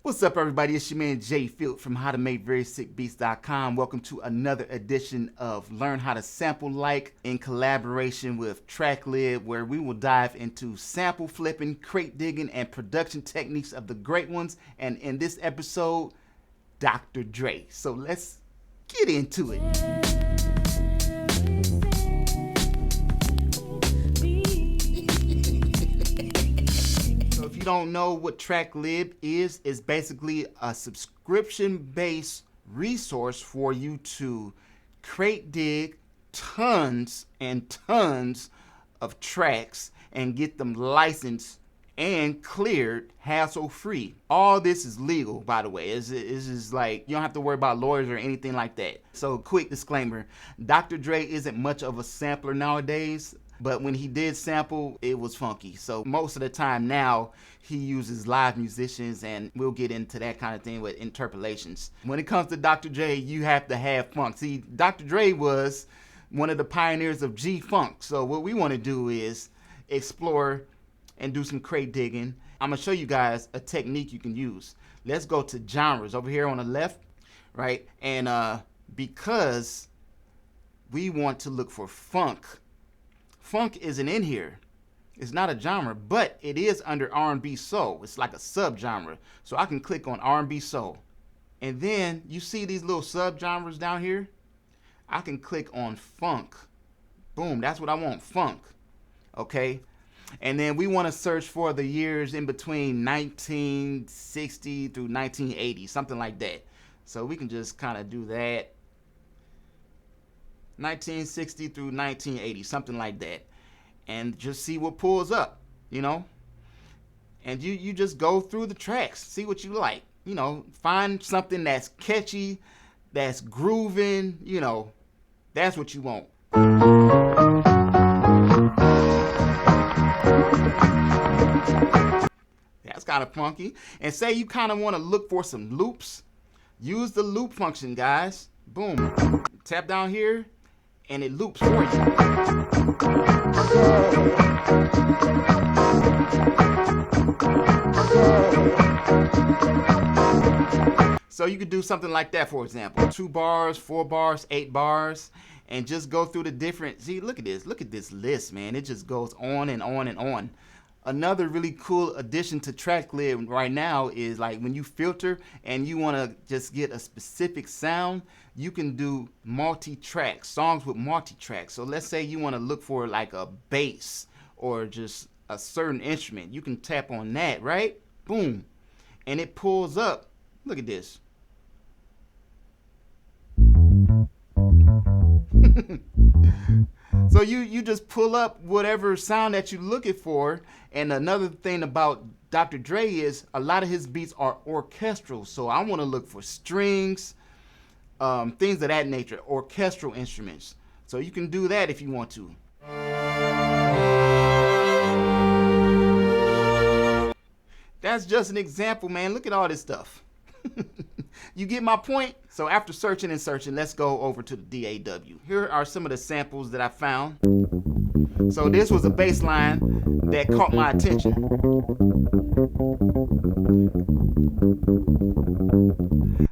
What's up, everybody? It's your man JFilt from howtomakeverysickbeats.com. Welcome to another edition of Learn How to Sample Like in collaboration with Tracklib, where we will dive into sample flipping, crate digging, and production techniques of the great ones. And in this episode, Dr. Dre. So let's get into it. If you don't know what Tracklib is, it's basically a subscription-based resource for you to crate dig tons and tons of tracks and get them licensed and cleared hassle-free. All this is legal, by the way. It's just like, you don't have to worry about lawyers or anything like that. So quick disclaimer, Dr. Dre isn't much of a sampler nowadays, but when he did sample, it was funky. So most of the time now, he uses live musicians, and we'll get into that kind of thing with interpolations. When it comes to Dr. Dre, you have to have funk. See, Dr. Dre was one of the pioneers of G-Funk. So what we want to do is explore and do some crate digging. I'm gonna show you guys a technique you can use. Let's go to genres over here on the left, right? And because we want to look for funk, funk isn't in here. It's not a genre, but it is under R&B soul. It's like a subgenre. So I can click on R&B soul. And then you see these little subgenres down here? I can click on funk. Boom, that's what I want, funk. Okay? And then we want to search for the years in between 1960 through 1980, something like that. So we can just kind of do that. 1960 through 1980, something like that. And just see what pulls up, you know? And you just go through the tracks, see what you like. You know, find something that's catchy, that's grooving, you know, that's what you want. That's kind of funky. And say you kind of want to look for some loops, use the loop function, guys. Boom. Tap down here, and it loops for you. So you could do something like that, for example, 2 bars, 4 bars, 8 bars, and just go through the different, see, look at this list, man. It just goes on and on and on. Another really cool addition to Tracklib right now is like when you filter and you want to just get a specific sound, you can do multi-tracks, songs with multi-tracks. So let's say you want to look for like a bass or just a certain instrument. You can tap on that, right? Boom. And it pulls up. Look at this. So you just pull up whatever sound that you're looking for. And another thing about Dr. Dre is a lot of his beats are orchestral. So I want to look for strings, things of that nature, orchestral instruments. So you can do that if you want to. That's just an example, man. Look at all this stuff. You get my point? So after searching and searching, let's go over to the DAW. Here are some of the samples that I found. So this was a bass line that caught my attention.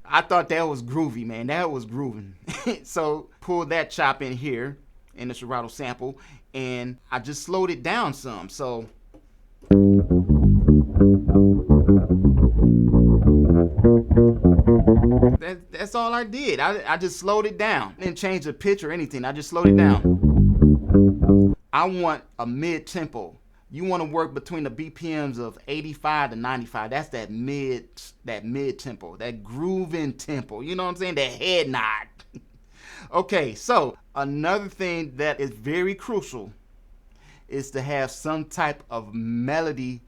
I thought that was groovy, man. That was grooving. So pull that chop in here in the Serato sample, and I just slowed it down some. So that's all I did. I just slowed it down. I didn't change the pitch or anything. I just slowed it down. I want a mid-tempo. You want to work between the BPMs of 85 to 95. That's that mid-tempo, that grooving tempo. You know what I'm saying? That head nod. Okay, so another thing that is very crucial is to have some type of melody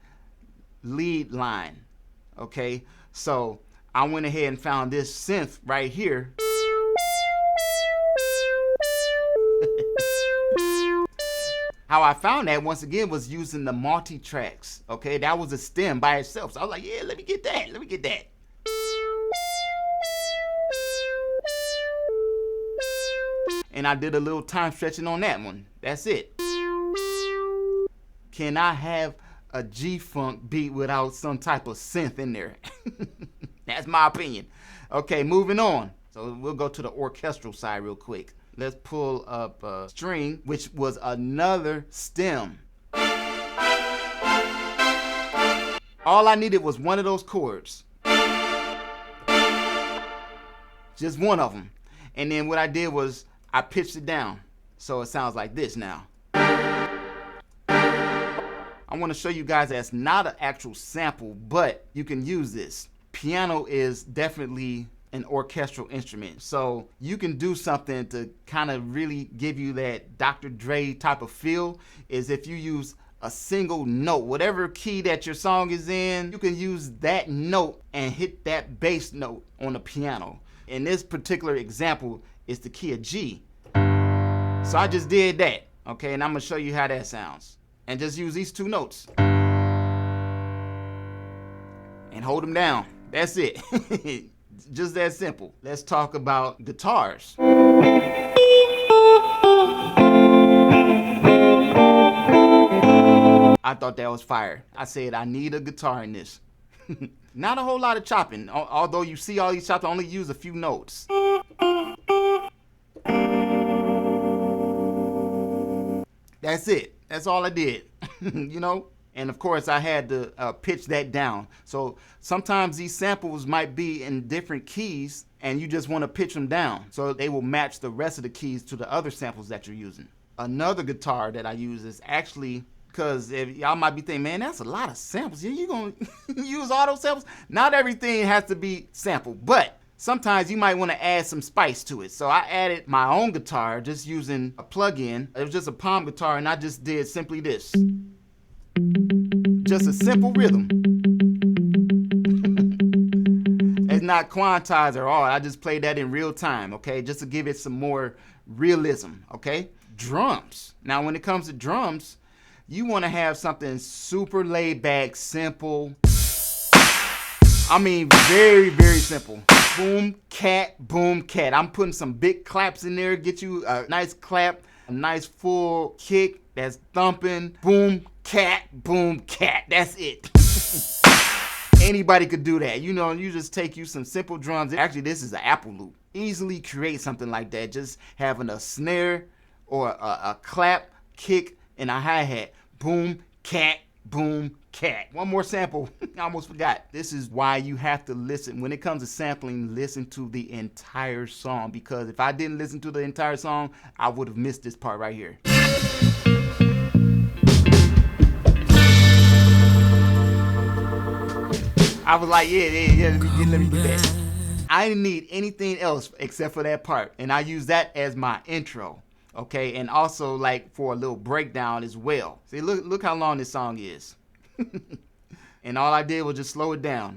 lead line. Okay, so I went ahead and found this synth right here. How I found that, once again, was using the multi-tracks. Okay, that was a stem by itself. So I was like, yeah, let me get that. Let me get that. And I did a little time stretching on that one. That's it. Can I have a G-Funk beat without some type of synth in there. That's my opinion. Okay, moving on. So we'll go to the orchestral side real quick. Let's pull up a string, which was another stem. All I needed was one of those chords. Just one of them. And then what I did was I pitched it down. So it sounds like this now. I want to show you guys that's not an actual sample, but you can use this. Piano is definitely an orchestral instrument. So you can do something to kind of really give you that Dr. Dre type of feel, is if you use a single note, whatever key that your song is in, you can use that note and hit that bass note on the piano. In this particular example, it's the key of G. So I just did that, okay? And I'm gonna show you how that sounds. And just use these two notes. And hold them down. That's it. Just that simple. Let's talk about guitars. I thought that was fire. I said, I need a guitar in this. Not a whole lot of chopping. Although you see all these chops, I only use a few notes. That's it. That's all I did, you know? And of course, I had to pitch that down. So sometimes these samples might be in different keys and you just want to pitch them down so they will match the rest of the keys to the other samples that you're using. Another guitar that I use is actually, because y'all might be thinking, man, that's a lot of samples. You gonna use all those samples? Not everything has to be sampled, but sometimes you might want to add some spice to it. So I added my own guitar just using a plug-in. It was just a palm guitar and I just did simply this. Just a simple rhythm. It's not quantized at all. I just played that in real time, okay? Just to give it some more realism, okay? Drums. Now when it comes to drums, you want to have something super laid back, simple. I mean, very, very simple. Boom, cat, boom, cat. I'm putting some big claps in there. Get you a nice clap, a nice full kick that's thumping. Boom, cat, boom, cat. That's it. Anybody could do that. You know, you just take you some simple drums. Actually, this is an Apple loop. Easily create something like that. Just having a snare or a clap, kick, and a hi-hat. Boom, cat, boom, cat. One more sample. I almost forgot. This is why you have to listen. When it comes to sampling, listen to the entire song, because if I didn't listen to the entire song, I would have missed this part right here. I was like, yeah, let me do that. I didn't need anything else except for that part, and I use that as my intro. Okay, and also like for a little breakdown as well. See, look how long this song is. And all I did was just slow it down.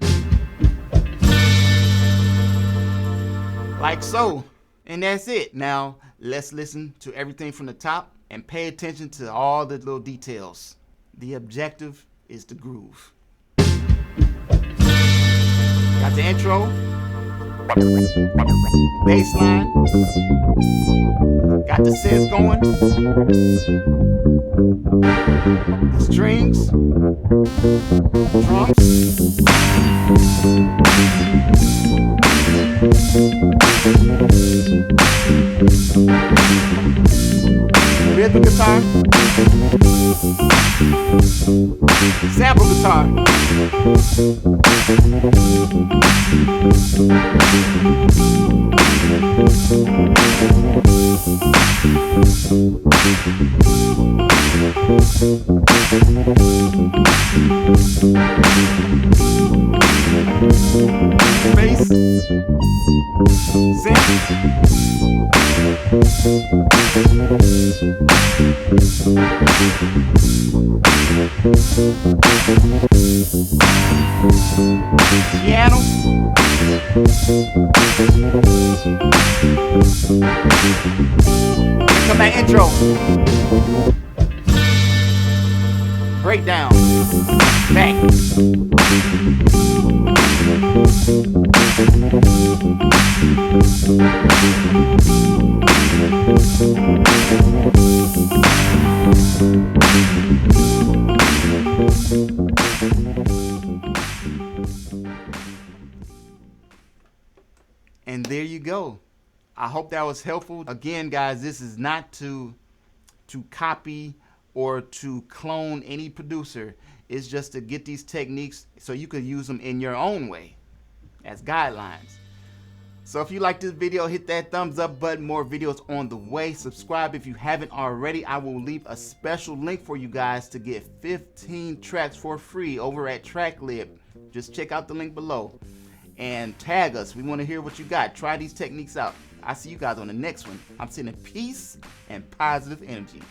Like so. And that's it. Now, let's listen to everything from the top and pay attention to all the little details. The objective is to groove. Got the intro. Bass line. Got the synth going. The strings. Drums. Rhythm guitar. Sample guitar. Bass. Synth. Piano. Come back, intro. Breakdown. Back. And there you go. I hope that was helpful. Again, guys, this is not to copy or to clone any producer. It's just to get these techniques so you can use them in your own way as guidelines. So if you like this video, hit that thumbs up button. More videos on the way. Subscribe if you haven't already. I will leave a special link for you guys to get 15 tracks for free over at Tracklib. Just check out the link below and tag us. We want to hear what you got. Try these techniques out. I'll see you guys on the next one. I'm sending peace and positive energy.